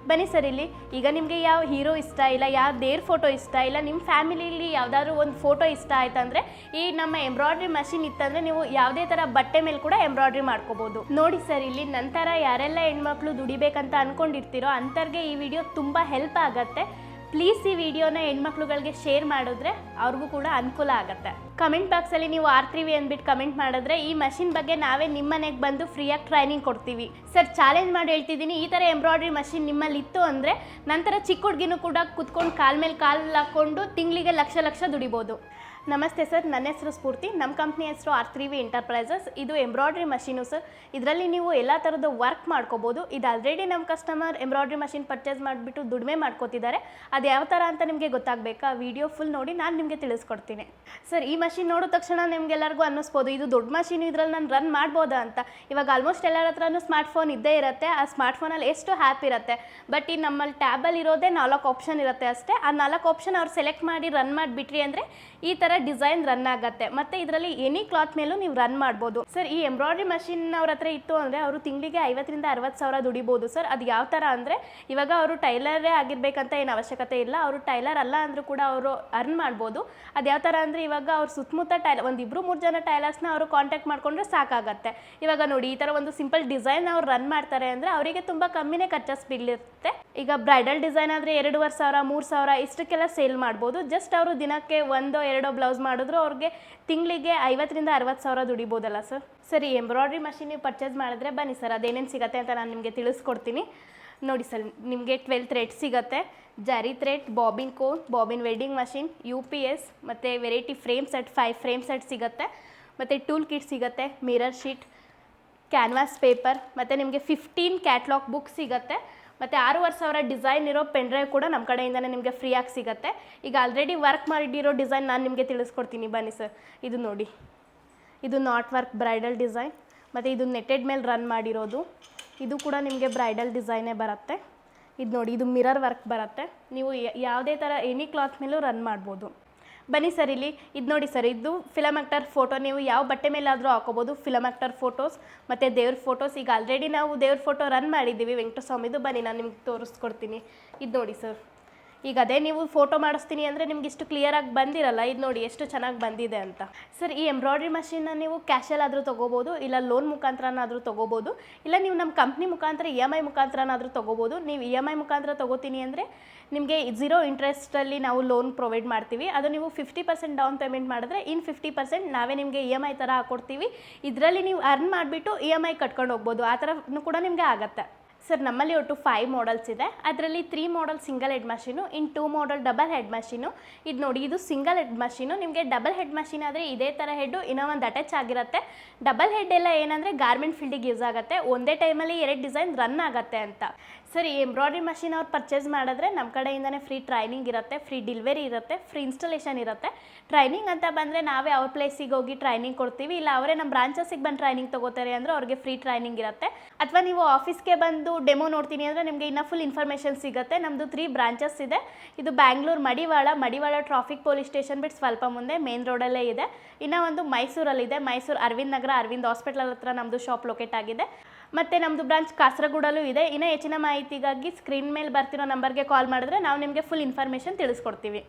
ಬನ್ನಿ ಸರ್ ಇಲ್ಲಿ. ಈಗ ನಿಮಗೆ ಯಾವ ಹೀರೋ ಇಷ್ಟ ಇಲ್ಲ, ಯಾವ ದೇವ್ರ ಫೋಟೋ ಇಷ್ಟ ಇಲ್ಲ, ನಿಮ್ಮ ಫ್ಯಾಮಿಲಿಲಿ ಯಾವುದಾದ್ರೂ ಒಂದು ಫೋಟೋ ಇಷ್ಟ ಆಯ್ತಂದರೆ ಈ ನಮ್ಮ ಎಂಬ್ರಾಯ್ಡ್ರಿ ಮಷಿನ್ ಇತ್ತಂದರೆ ನೀವು ಯಾವುದೇ ಥರ ಬಟ್ಟೆ ಮೇಲೆ ಕೂಡ ಎಂಬ್ರಾಯ್ಡ್ರಿ ಮಾಡ್ಕೋಬೋದು. ನೋಡಿ ಸರ್ ಇಲ್ಲಿ ನಂತರ ಯಾರೆಲ್ಲ ಹೆಣ್ಮಕ್ಳು ದುಡಿಬೇಕಂತ ಅಂದ್ಕೊಂಡಿರ್ತೀರೋ ಅಂಥವ್ರಿಗೆ ಈ ವಿಡಿಯೋ ತುಂಬ ಹೆಲ್ಪ್ ಆಗುತ್ತೆ. ಪ್ಲೀಸ್ ಈ ವಿಡಿಯೋನ ಹೆಣ್ಮಕ್ಳುಗಳಿಗೆ ಶೇರ್ ಮಾಡಿದ್ರೆ ಅವ್ರಿಗೂ ಕೂಡ ಅನುಕೂಲ ಆಗುತ್ತೆ. ಕಮೆಂಟ್ ಬಾಕ್ಸಲ್ಲಿ ನೀವು R3V ಅಂದ್ಬಿಟ್ಟು ಕಮೆಂಟ್ ಮಾಡಿದ್ರೆ ಈ ಮಷಿನ್ ಬಗ್ಗೆ ನಾವೇ ನಿಮ್ಮ ಮನೆಗೆ ಬಂದು ಫ್ರೀಯಾಗಿ ಟ್ರೈನಿಂಗ್ ಕೊಡ್ತೀವಿ. ಸರ್ ಚಾಲೆಂಜ್ ಮಾಡಿ ಹೇಳ್ತಿದ್ದೀನಿ, ಈ ಥರ ಎಂಬ್ರಾಯ್ಡ್ರಿ ಮಷಿನ್ ನಿಮ್ಮಲ್ಲಿ ಇತ್ತು ಅಂದರೆ ನಂತರ ಚಿಕ್ಕ ಹುಡುಗಿನೂ ಕೂಡ ಕುತ್ಕೊಂಡು ಕಾಲ ಮೇಲೆ ಕಾಲು ಹಾಕ್ಕೊಂಡು ತಿಂಗಳಿಗೆ ಲಕ್ಷ ದುಡಿಬೋದು. ನಮಸ್ತೆ ಸರ್, ನನ್ನ ಹೆಸರು ಸ್ಫೂರ್ತಿ. ನಮ್ಮ ಕಂಪ್ನಿ ಹೆಸರು R3V ಎಂಟರ್ಪ್ರೈಸಸ್. ಇದು ಎಂಬ್ರಾಯ್ಡ್ರಿ ಮಷೀನು ಸರ್. ಇದರಲ್ಲಿ ನೀವು ಎಲ್ಲ ಥರದ ವರ್ಕ್ ಮಾಡ್ಕೋಬೋದು. ಇದು ಆಲ್ರೆಡಿ ನಮ್ಮ ಕಸ್ಟಮರ್ ಎಂಬ್ರಾಯ್ಡ್ರಿ ಮಷಿನ್ ಪರ್ಚೇಸ್ ಮಾಡಿಬಿಟ್ಟು ದುಡಿಮೆ ಮಾಡ್ಕೋತಿದ್ದಾರೆ. ಅದು ಯಾವ ಥರ ಅಂತ ನಿಮಗೆ ಗೊತ್ತಾಗಬೇಕಾ? ವಿಡಿಯೋ ಫುಲ್ ನೋಡಿ ನಾನು ನಿಮಗೆ ತಿಳಿಸ್ಕೊಡ್ತೀನಿ. ಸರ್ ಈ ಮಷಿನ್ ನೋಡಿದ ತಕ್ಷಣ ನಿಮಗೆಲ್ಲರಿಗೂ ಅನ್ನಿಸ್ಬೋದು ಇದು ದೊಡ್ಡ ಮಷೀನ್, ಇದರಲ್ಲಿ ನಾನು ರನ್ ಮಾಡ್ಬೋದಾ ಅಂತ. ಇವಾಗ ಆಲ್ಮೋಸ್ಟ್ ಎಲ್ಲರ ಹತ್ರನೂ ಸ್ಮಾರ್ಟ್ಫೋನ್ ಇದ್ದೇ ಇರುತ್ತೆ. ಆ ಸ್ಮಾರ್ಟ್ಫೋನಲ್ಲಿ ಎಷ್ಟು ಆ್ಯಪ್ ಇರುತ್ತೆ, ಬಟ್ ಈ ನಮ್ಮಲ್ಲಿ ಟ್ಯಾಬಲ್ಲಿ ಇರೋದೇ 4 ಆಪ್ಷನ್ ಇರುತ್ತೆ ಅಷ್ಟೇ. ಆ 4 ಆಪ್ಷನ್ ಅವ್ರು ಸೆಲೆಕ್ಟ್ ಮಾಡಿ ರನ್ ಮಾಡಿಬಿಟ್ರಿ ಅಂದರೆ ಈ ಥರ ಡಿಸೈನ್ ರನ್ ಆಗುತ್ತೆ. ಮತ್ತು ಇದರಲ್ಲಿ ಎನಿ ಕ್ಲಾತ್ ಮೇಲೂ ನೀವು ರನ್ ಮಾಡ್ಬೋದು. ಸರ್ ಈ ಎಂಬ್ರಾಯ್ಡ್ರಿ ಮಷಿನ್ ಅವ್ರ ಹತ್ರ ಇತ್ತು ಅಂದರೆ ಅವರು ತಿಂಗಳಿಗೆ 50,000 ರಿಂದ 60,000 ದುಡಿಬೋದು ಸರ್. ಅದು ಯಾವ ಥರ ಅಂದರೆ ಇವಾಗ ಅವರು ಟೈಲರೇ ಆಗಿರಬೇಕಂತ ಏನು ಅವಶ್ಯಕತೆ ಇಲ್ಲ. ಅವರು ಟೈಲರ್ ಅಲ್ಲ ಅಂದರೂ ಕೂಡ ಅವರು ಅರ್ನ್ ಮಾಡ್ಬೋದು. ಅದು ಯಾವ ಥರ ಅಂದರೆ ಇವಾಗ ಅವ್ರು ಸುತ್ತಮುತ್ತ ಒಂದು 2-3 ಜನ ಟೈಲರ್ಸ್ನ ಅವರು ಕಾಂಟ್ಯಾಕ್ಟ್ ಮಾಡಿಕೊಂಡ್ರೆ ಸಾಕಾಗತ್ತೆ. ಇವಾಗ ನೋಡಿ ಈ ಥರ ಒಂದು ಸಿಂಪಲ್ ಡಿಸೈನ್ ಅವ್ರು ರನ್ ಮಾಡ್ತಾರೆ ಅಂದರೆ ಅವರಿಗೆ ತುಂಬ ಕಮ್ಮಿನೇ ಖರ್ಚಸ್ ಬೀಳಿರುತ್ತೆ. ಈಗ ಬ್ರೈಡಲ್ ಡಿಸೈನ್ ಆದರೆ 2,500 3,000 ಇಷ್ಟಕ್ಕೆಲ್ಲ ಸೇಲ್ ಮಾಡ್ಬೋದು. ಜಸ್ಟ್ ಅವರು ದಿನಕ್ಕೆ 1-2 ಬ್ಲೌಸ್ ಮಾಡಿದ್ರು ಅವ್ರಿಗೆ ತಿಂಗಳಿಗೆ 50,000 ರಿಂದ 60,000 ದುಡಿಬೋದಲ್ಲ ಸರ್. ಸರಿ ಎಂಬ್ರಾಯ್ಡ್ರಿ ಮಷಿನ್ ನೀವು ಪರ್ಚೇಸ್ ಮಾಡಿದ್ರೆ ಬನ್ನಿ ಸರ್, ಅದೇನೇನು ಸಿಗುತ್ತೆ ಅಂತ ನಾನು ನಿಮಗೆ ತಿಳಿಸ್ಕೊಡ್ತೀನಿ. ನೋಡಿ ಸರ್, ನಿಮಗೆ 12 ಥ್ರೆಡ್ ಸಿಗುತ್ತೆ, ಜರಿ thread, bobbin cone, bobbin welding machine, UPS ಮತ್ತು variety frame set 5 frame set ಸಿಗುತ್ತೆ. ಮತ್ತು ಟೂಲ್ ಕಿಟ್ ಸಿಗುತ್ತೆ, ಮಿರರ್ ಶೀಟ್, ಕ್ಯಾನ್ವಾಸ್ ಪೇಪರ್, ಮತ್ತು ನಿಮಗೆ 15 ಕ್ಯಾಟ್ಲಾಗ್ ಬುಕ್ ಸಿಗುತ್ತೆ. ಮತ್ತು 6,500 ಡಿಸೈನ್ ಇರೋ ಪೆನ್ ಡ್ರೈವ್ ಕೂಡ ನಮ್ಮ ಕಡೆಯಿಂದನೇ ನಿಮಗೆ ಫ್ರೀಯಾಗಿ ಸಿಗುತ್ತೆ. ಈಗ ಆಲ್ರೆಡಿ ವರ್ಕ್ ಮಾಡಿರೋ ಡಿಸೈನ್ ನಾನು ನಿಮಗೆ ತಿಳಿಸ್ಕೊಡ್ತೀನಿ ಬನ್ನಿ ಸರ್. ಇದು ನೋಡಿ, ಇದು ನಾಟ್ ವರ್ಕ್ ಬ್ರೈಡಲ್ ಡಿಸೈನ್, ಮತ್ತು ಇದು ನೆಟ್ಟೆಡ್ ಮೇಲೆ ರನ್ ಮಾಡಿರೋದು. ಇದು ಕೂಡ ನಿಮಗೆ ಬ್ರೈಡಲ್ ಡಿಸೈನೇ ಬರುತ್ತೆ. ಇದು ನೋಡಿ, ಇದು ಮಿರರ್ ವರ್ಕ್ ಬರುತ್ತೆ. ನೀವು ಯಾವುದೇ ಥರ ಎನಿ ಕ್ಲಾತ್ ಮೇಲೂ ರನ್ ಮಾಡ್ಬೋದು. ಬನ್ನಿ ಸರ್ ಇಲ್ಲಿ. ಇದು ನೋಡಿ ಸರ್, ಇದು ಫಿಲಮ್ ಆ್ಯಕ್ಟರ್ ಫೋಟೋ. ನೀವು ಯಾವ ಬಟ್ಟೆ ಮೇಲಾದರೂ ಹಾಕೋಬೋದು ಫಿಲಮ್ ಆ್ಯಕ್ಟರ್ ಫೋಟೋಸ್ ಮತ್ತು ದೇವ್ರ ಫೋಟೋಸ್. ಈಗ ಆಲ್ರೆಡಿ ನಾವು ದೇವ್ರ ಫೋಟೋ ರನ್ ಮಾಡಿದ್ದೀವಿ ವೆಂಕಟಸ್ವಾಮಿದು. ಬನ್ನಿ ನಾನು ನಿಮ್ಗೆ ತೋರಿಸ್ಕೊಡ್ತೀನಿ. ಇದು ನೋಡಿ ಸರ್, ಈಗ ಅದೇ ನೀವು ಫೋಟೋ ಮಾಡಿಸ್ತೀನಿ ಅಂದರೆ ನಿಮ್ಗೆ ಇಷ್ಟು ಕ್ಲಿಯರಾಗಿ ಬಂದಿರಲ್ಲ. ಇದು ನೋಡಿ ಎಷ್ಟು ಚೆನ್ನಾಗಿ ಬಂದಿದೆ ಅಂತ. ಸರ್ ಈ ಎಂಬ್ರಾಯ್ಡ್ರಿ ಮಷಿನ್ನ ನೀವು ಕ್ಯಾಶಲ್ಲಾದರೂ ತೊಗೋಬೋದು, ಇಲ್ಲ ಲೋನ್ ಮುಖಾಂತರನಾದರೂ ತೊಗೋಬೋದು, ಇಲ್ಲ ನೀವು ನಮ್ಮ ಕಂಪ್ನಿ ಮುಖಾಂತರ EMI ಮುಖಾಂತರನಾದರೂ ತೊಗೋಬೋದು. ನೀವು EMI ಮುಖಾಂತರ ತೊಗೋತೀನಿ ಅಂದರೆ ನಿಮಗೆ 0 ಇಂಟ್ರೆಸ್ಟಲ್ಲಿ ನಾವು ಲೋನ್ ಪ್ರೊವೈಡ್ ಮಾಡ್ತೀವಿ. ಅದು ನೀವು 50% ಡೌನ್ ಪೇಮೆಂಟ್ ಮಾಡಿದ್ರೆ ಇನ್ನು 50% ನಾವೇ ನಿಮಗೆ EMI ಥರ ಹಾಕ್ಕೊಡ್ತೀವಿ. ಇದರಲ್ಲಿ ನೀವು ಅರ್ನ್ ಮಾಡಿಬಿಟ್ಟು EMI ಕಟ್ಕೊಂಡು ಹೋಗ್ಬೋದು. ಆ ಥರನೂ ಕೂಡ ನಿಮಗೆ ಆಗುತ್ತೆ. ಸರ್ ನಮ್ಮಲ್ಲಿ ಒಟ್ಟು 5 ಮಾಡಲ್ಸ್ ಇದೆ. ಅದರಲ್ಲಿ 3 ಮಾಡಲ್ ಸಿಂಗಲ್ ಹೆಡ್ ಮಷೀನು, ಇನ್ನು 2 ಮಾಡಲ್ ಡಬಲ್ ಹೆಡ್ ಮಷೀನು. ಇದು ನೋಡಿ, ಇದು ಸಿಂಗಲ್ ಹೆಡ್ ಮಷೀನು. ನಿಮಗೆ ಡಬಲ್ ಹೆಡ್ ಮಷೀನ್ ಆದರೆ ಇದೇ ಥರ ಹೆಡ್ಡು ಇನ್ನೂ ಒಂದು ಅಟ್ಯಾಚ್ ಆಗಿರುತ್ತೆ. ಡಬಲ್ ಹೆಡ್ ಎಲ್ಲ ಏನಂದರೆ ಗಾರ್ಮೆಂಟ್ ಫೀಲ್ಡಿಗೆ ಯೂಸ್ ಆಗುತ್ತೆ, ಒಂದೇ ಟೈಮಲ್ಲಿ 2 ಡಿಸೈನ್ ರನ್ ಆಗುತ್ತೆ ಅಂತ. ಸರ್ ಈ ಎಂಬ್ರಾಯ್ಡ್ರಿ ಮಷೀನ್ ಅವ್ರು ಪರ್ಚೇಸ್ ಮಾಡಿದ್ರೆ ನಮ್ಮ ಕಡೆಯಿಂದನೇ ಫ್ರೀ ಟ್ರೈನಿಂಗ್ ಇರುತ್ತೆ, ಫ್ರೀ ಡೆಲಿವರಿ ಇರುತ್ತೆ, ಫ್ರೀ ಇನ್ಸ್ಟಾಲೇಷನ್ ಇರುತ್ತೆ. ಟ್ರೈನಿಂಗ್ ಅಂತ ಬಂದರೆ ನಾವೇ ಅವ್ರ ಪ್ಲೇಸಿಗೆ ಹೋಗಿ ಟ್ರೈನಿಂಗ್ ಕೊಡ್ತೀವಿ, ಇಲ್ಲ ಅವರೇ ನಮ್ಮ ಬ್ರಾಂಚಸ್ಸಿಗೆ ಬಂದು ಟ್ರೈನಿಂಗ್ ತೊಗೋತಾರೆ ಅಂದರೆ ಅವ್ರಿಗೆ ಫ್ರೀ ಟ್ರೈನಿಂಗ್ ಇರುತ್ತೆ. ಅಥವಾ ನೀವು ಆಫೀಸ್ಗೆ ಬಂದು ಡೆಮೋ ನೋಡ್ತೀನಿ ಅಂದರೆ ನಿಮಗೆ ಇನ್ನೂ ಫುಲ್ ಇನ್ಫಾರ್ಮೇಷನ್ ಸಿಗುತ್ತೆ. ನಮ್ಮದು 3 ಬ್ರಾಂಚಸ್ ಇದೆ. ಇದು ಬ್ಯಾಂಗ್ಳೂರು ಮಡಿವಾಳ ಟ್ರಾಫಿಕ್ ಪೊಲೀಸ್ ಸ್ಟೇಷನ್ ಬಿಟ್ಟು ಸ್ವಲ್ಪ ಮುಂದೆ ಮೇನ್ ರೋಡಲ್ಲೇ ಇದೆ. ಇನ್ನೂ ಒಂದು ಮೈಸೂರಲ್ಲಿದೆ, ಮೈಸೂರು ಅರವಿಂದ್ ನಗರ ಅರವಿಂದ್ ಹಾಸ್ಪಿಟಲ್ ಹತ್ರ ನಮ್ಮದು ಶಾಪ್ ಲೊಕೇಟ್ ಆಗಿದೆ. ಮತ್ತು ನಮ್ಮದು ಬ್ರಾಂಚ್ ಕಾಸರಗೋಡಲ್ಲೂ ಇದೆ. ಇನ್ನೂ ಹೆಚ್ಚಿನ ಮಾಹಿತಿಗಾಗಿ ಸ್ಕ್ರೀನ್ ಮೇಲೆ ಬರ್ತಿರೋ ನಂಬರ್ಗೆ ಕಾಲ್ ಮಾಡಿದ್ರೆ ನಾವು ನಿಮಗೆ ಫುಲ್ ಇನ್ಫಾರ್ಮೇಷನ್ ತಿಳಿಸ್ಕೊಡ್ತೀವಿ.